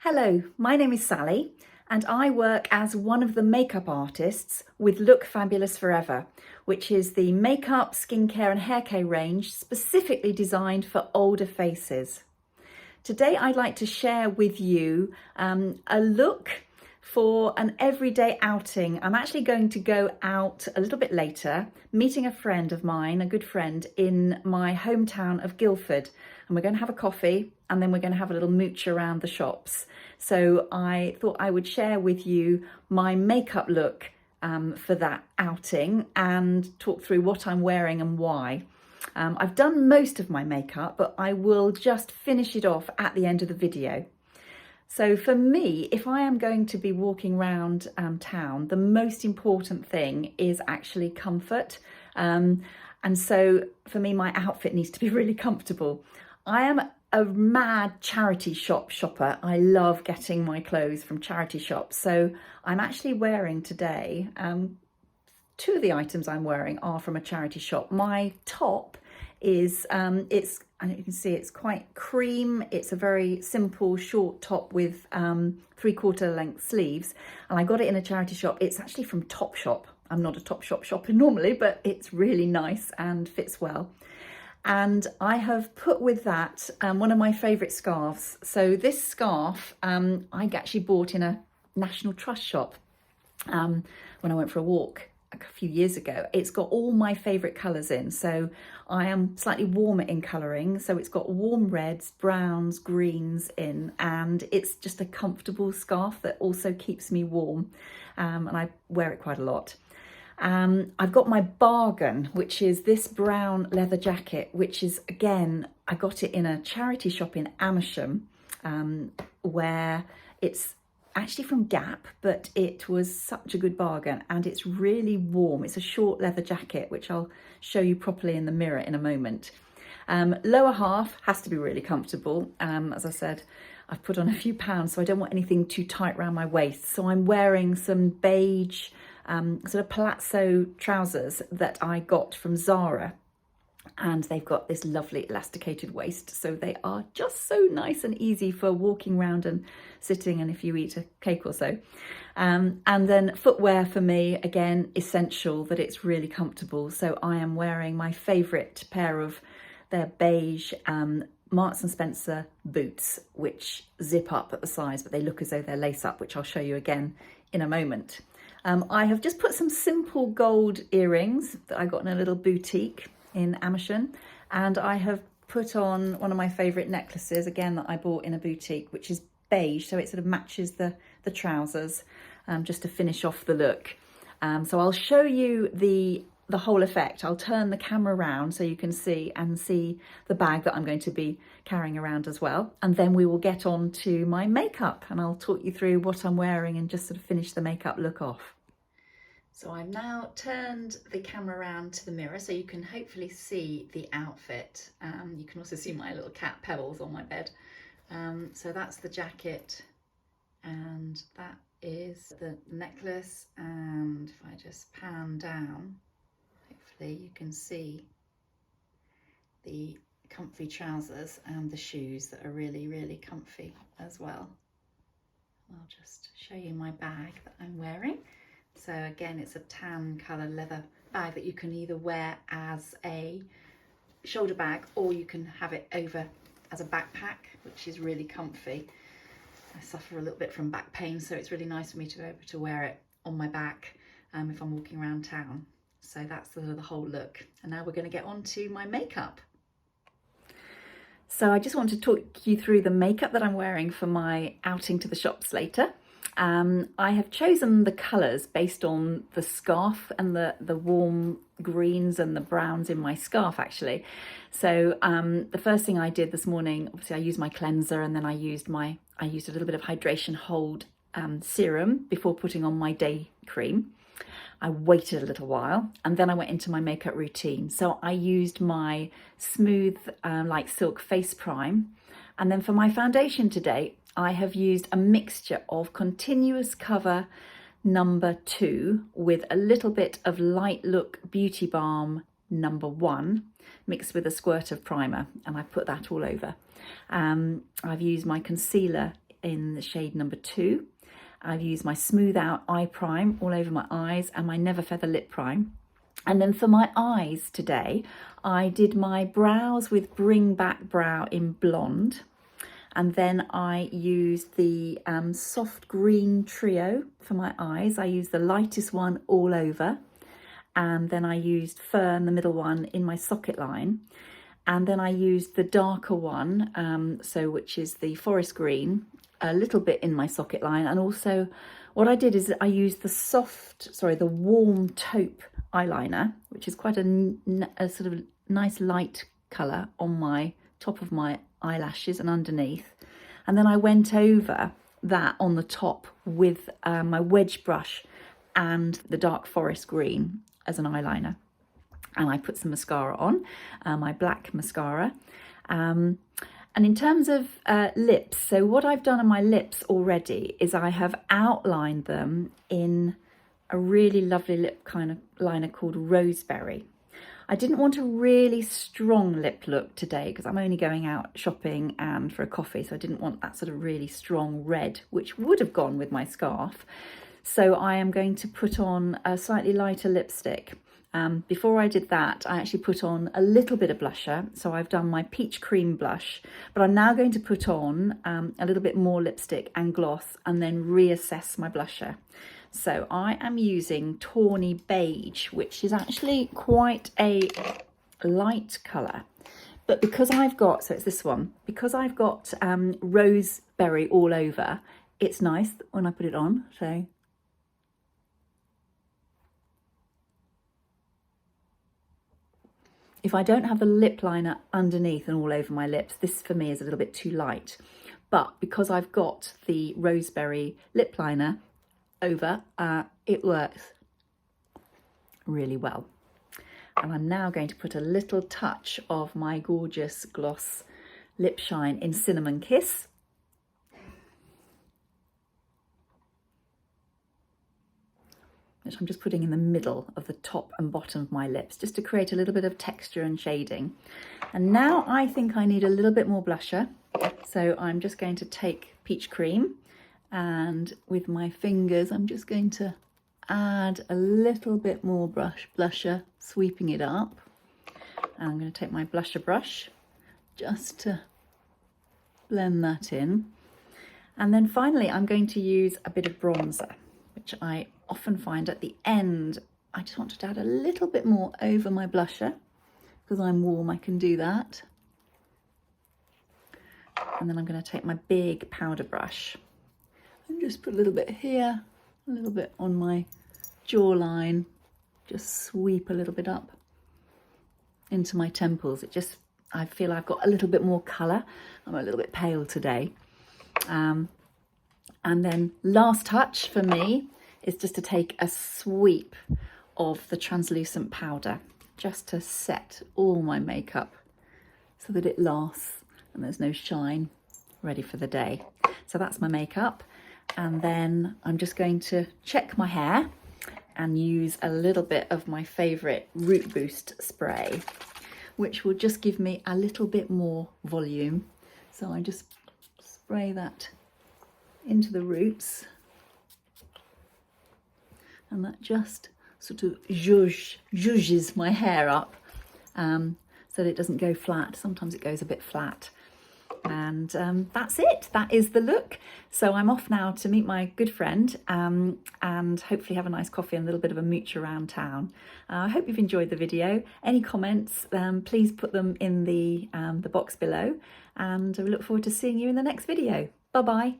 Hello, my name is Sally and I work as one of the makeup artists with Look Fabulous Forever, which is the makeup, skincare and hair care range specifically designed for older faces. Today I'd like to share with you a look for an everyday outing. I'm actually going to go out a little bit later, meeting a friend of mine, a good friend, in my hometown of Guildford. And we're going to have a coffee and then we're going to have a little mooch around the shops. So I thought I would share with you my makeup look for that outing and talk through what I'm wearing and why. I've done most of my makeup, but I will just finish it off at the end of the video. So for me, if I am going to be walking around town, the most important thing is actually comfort. And so for me, my outfit needs to be really comfortable. I am a mad charity shopper. I love getting my clothes from charity shops. So I'm actually wearing today, two of the items I'm wearing are from a charity shop. My top is, and you can see it's quite cream. It's a very simple short top with 3/4 length sleeves. And I got it in a charity shop. It's actually from Topshop. I'm not a Topshop shopper normally, but it's really nice and fits well. And I have put with that one of my favourite scarves. So this scarf I actually bought in a National Trust shop when I went for a walk a few years ago. It's got all my favourite colours in. So I am slightly warmer in colouring. So it's got warm reds, browns, greens in, and it's just a comfortable scarf that also keeps me warm. And I wear it quite a lot. I've got my bargain, which is this brown leather jacket, which is, again, I got it in a charity shop in Amersham, where it's actually from Gap, but it was such a good bargain and it's really warm. It's a short leather jacket, which I'll show you properly in the mirror in a moment. Lower half has to be really comfortable. As I said, I've put on a few pounds, so I don't want anything too tight around my waist. So I'm wearing some beige sort of palazzo trousers that I got from Zara, and they've got this lovely elasticated waist, so they are just so nice and easy for walking around and sitting, and if you eat a cake or so. And then footwear for me, again, essential that it's really comfortable. So I am wearing my favourite pair of their beige Marks and Spencer boots, which zip up at the sides, but they look as though they're lace up, which I'll show you again in a moment. I have just put some simple gold earrings that I got in a little boutique in Amersham, and I have put on one of my favourite necklaces, again, that I bought in a boutique, which is beige, so it sort of matches the trousers, just to finish off the look. So I'll show you the whole effect. I'll turn the camera around so you can see the bag that I'm going to be carrying around as well. And then we will get on to my makeup and I'll talk you through what I'm wearing and just sort of finish the makeup look off. So I've now turned the camera around to the mirror so you can hopefully see the outfit. You can also see my little cat Pebbles on my bed. So that's the jacket and that is the necklace, and if I just pan down, hopefully you can see the comfy trousers and the shoes that are really, really comfy as well. I'll just show you my bag that I'm wearing. So again, it's a tan colour leather bag that you can either wear as a shoulder bag or you can have it over as a backpack, which is really comfy. I suffer a little bit from back pain, so it's really nice for me to be able to wear it on my back if I'm walking around town. So that's the whole look. And now we're going to get on to my makeup. So I just want to talk you through the makeup that I'm wearing for my outing to the shops later. I have chosen the colours based on the scarf and the warm greens and the browns in my scarf, actually. So the first thing I did this morning, obviously I used my cleanser, and then I used a little bit of Hydration Hold serum before putting on my day cream. I waited a little while and then I went into my makeup routine. So I used my Smooth Like Silk face prime, and then for my foundation today I have used a mixture of Continuous Cover number 2 with a little bit of Light Look Beauty Balm number 1 mixed with a squirt of primer, and I put that all over. I've used my concealer in the shade number 2. I've used my Smooth Out Eye Prime all over my eyes and my Never Feather Lip Prime. And then for my eyes today, I did my brows with Bring Back Brow in Blonde. And then I used the soft green trio for my eyes. I used the lightest one all over. And then I used Fern, the middle one, in my socket line. And then I used the darker one, which is the forest green, a little bit in my socket line. And also what I did is I used the warm taupe eyeliner, which is quite a sort of nice light colour on my top of my eyelashes and underneath. And then I went over that on the top with my wedge brush and the dark forest green as an eyeliner. And I put some mascara on, my black mascara. And in terms of lips, so what I've done on my lips already is I have outlined them in a really lovely lip kind of liner called Roseberry. I didn't want a really strong lip look today because I'm only going out shopping and for a coffee, so I didn't want that sort of really strong red, which would have gone with my scarf. So I am going to put on a slightly lighter lipstick. Before I did that, I actually put on a little bit of blusher. So I've done my peach cream blush, but I'm now going to put on a little bit more lipstick and gloss and then reassess my blusher. So I am using Tawny Beige, which is actually quite a light colour. But because I've got, so it's this one, because I've got Roseberry all over, it's nice when I put it on. So if I don't have the lip liner underneath and all over my lips, this for me is a little bit too light. But because I've got the Roseberry lip liner over, it works really well. And I'm now going to put a little touch of my gorgeous gloss lip shine in Cinnamon Kiss. Which I'm just putting in the middle of the top and bottom of my lips, just to create a little bit of texture and shading. And now I think I need a little bit more blusher. So I'm just going to take Peach Cream, and with my fingers, I'm just going to add a little bit more blusher, sweeping it up. And I'm going to take my blusher brush just to blend that in. And then finally, I'm going to use a bit of bronzer, which I often find at the end, I just wanted to add a little bit more over my blusher. Because I'm warm, I can do that. And then I'm going to take my big powder brush and just put a little bit here, a little bit on my jawline, just sweep a little bit up into my temples. I feel I've got a little bit more colour. I'm a little bit pale today. And then last touch for me is just to take a sweep of the translucent powder, just to set all my makeup so that it lasts and there's no shine, ready for the day. So that's my makeup. And then I'm just going to check my hair and use a little bit of my favourite Root Boost spray, which will just give me a little bit more volume. So I just spray that into the roots, and that just sort of zhuzhes my hair up so that it doesn't go flat. Sometimes it goes a bit flat. And that's it. That is the look. So I'm off now to meet my good friend and hopefully have a nice coffee and a little bit of a mooch around town. I hope you've enjoyed the video. Any comments, please put them in the box below, and I look forward to seeing you in the next video. Bye-bye.